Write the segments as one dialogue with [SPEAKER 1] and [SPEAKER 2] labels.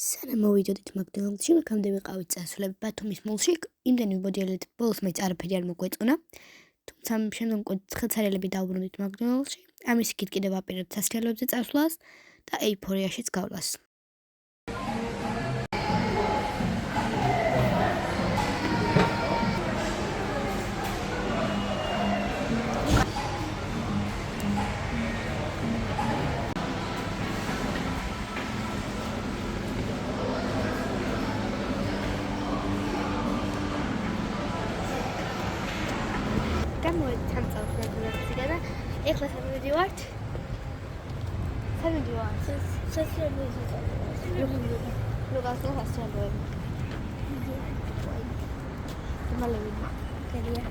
[SPEAKER 1] სანამ მოვიდოდით მაკდონალდში, მაქამდე ვიყავით წასულები ბათუმის მოლში. იმდენი ვიბოდიალეთ, ბოლოს მეც არაფერი არ მოგვეწონა. თუმცა შემდგომ ხელცარიელები დავუბრუნდით მაკდონალდში. ამის იქით კიდევ ვაპირებთ სასრიალოებზე წასვლას და ეიფორიაშიც გავლას. ეხლა სამივიდივართ. ლუკას სასრიალოები. მალე კერია.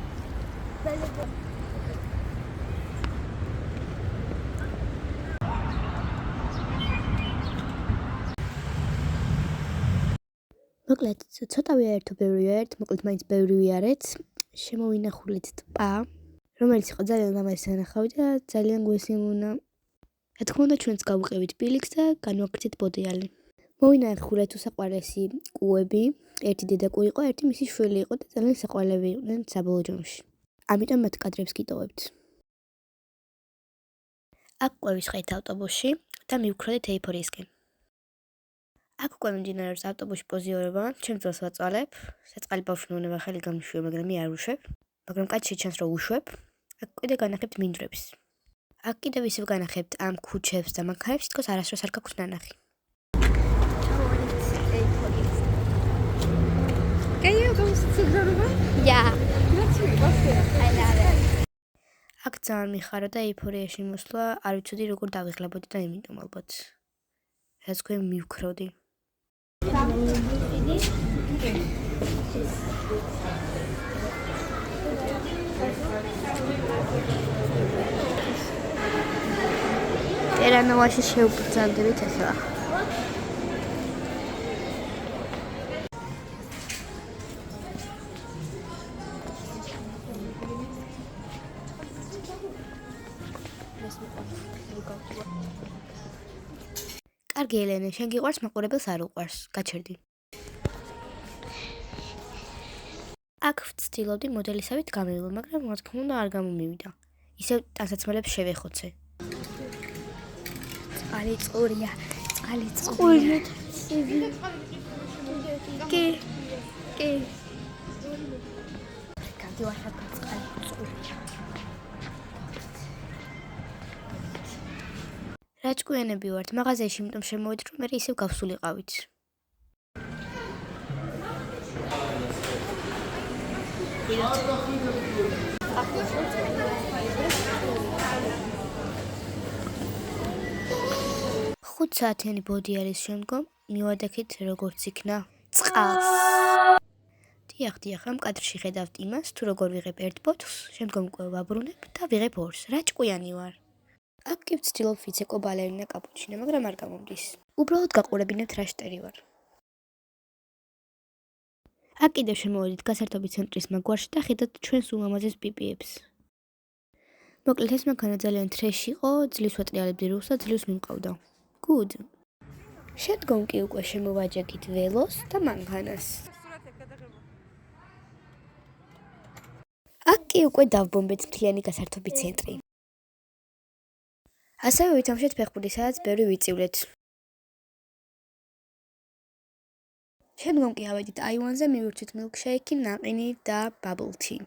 [SPEAKER 1] მოკლედ, ცოტა ვიარეთ, მოკლედ მაინც ბევრი ვიარეთ. შემოვინახულეთ ტბა, რომელიც იყო ძალიან ლამაზი სანახავი და ძალიან გვესიმონა. რა თქმა უნდა, ჩვენც გავუყევით ბილიქს და განვაკეთეთ ბოდიალი. მოვინახულეთ უსაყვარლესი კუები. ერთი დედა კუ იყო, ერთი მისი შვილი იყო და ძალიან საყვარლები იყვნენ საბოლოო ჯამში. ამიტომ მათ კადრებს გიტოვებთ. აქ უკვე ვისხდით ავტობუსში და მივქროდით ეიფორიისკენ. აქ უკვე მიმდინარეობს ავტობუსში პოზიორობა, ჩემ ძელს ვაწვალებ. საწყალი ბავშვი მეუბნება ხელი გამიშვია, მაგრამ მე არ ვუშვებ. მაგრამ კაც შეჩანს რომ უშვებ. აქ კიდე განახებთ მინდვრებს. აქ კიდევ ისევ განახებთ ამ ქუჩებს და მანქანებს, თითქოს არასდროს არ გაქვთ ნანახი.
[SPEAKER 2] Can you go to the river?
[SPEAKER 1] Yeah.
[SPEAKER 2] Let's see.
[SPEAKER 1] I love it. აქ ძალიან მიხარო და ეიფორიაში მოსვლა, არ ვიცოდი როგორ დავიღლებოდი და იმიტომ ალბათ. რაც თქვენ მივქროდი. ერანოვაში შევბრძანდებით ახლა. კარგი ელენე, შენ გიყვარს, მაყურებელს არ უყვარს. გაჩერდი. აქ ვცდილობდი მოდელისავით გამივლო, მაგრამ რა თქმა უნდა არ გამომივიდა. ისევ ტანსაცმელებს შევეხოცე. წყალი წყურია. კი. გავდივართ წყალი წყურია. რაჭკუიანები ვართ, მაღაზიაში, იმიტომ შემოვიდეთ, რომ მე ისევ გავსულიყავით. ხუთ საათიანი ბოდიალის შემდგომ მივადექით როგორც იქნა წყალს. დიახ, ამ კადრში ხედავთ იმას, თუ როგორ ვიღებ ერთ ბოთლს, შემდგომ უკვე ვაბრუნებ და ვიღებ ორს. რაჭკუიანი ვარ. აქ კი ვცდილობ ვიცეკო ბალერინა კაპუჩინო, მაგრამ არ გამომდის. უბრალოდ გაყურებინებთ რა შტერი ვარ. აქ კიდევ შემოვედით გასართობი ცენტრის მაგვარში და ხედავთ ჩვენს ულამაზეს პიპიებს. მოკლედ ეს მანქანა ძალიან ტრეში იყო, ძლივს ვატრიალებდი რულს და ძლივს მიმყავდა. Good. შემდგომ კი უკვე შემოვაჯექით ველოს და მანქანას. აქ კი უკვე დავბომბეთ მთლიანი გასართობი ცენტრი. ასევე ვითამშეთ ფეხბურთი, სადაც ბევრი ვიწივლეთ. შემდგომ კი ავედით აივანზე, მივირჩით მილკშეიკი, ნაყინი და bubble tea.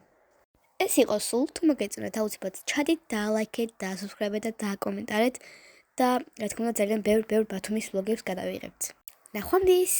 [SPEAKER 1] ეს იყო სულ, თუ მოგეწონათ აუცილებლად ჩადით, დაალაიქეთ, დაასუბსკრაიბეთ და დააკომენტარეთ და რა თქმა უნდა ძალიან ბევრ ბათუმის ვლოგებს გადავიღებთ. ნახვამდის!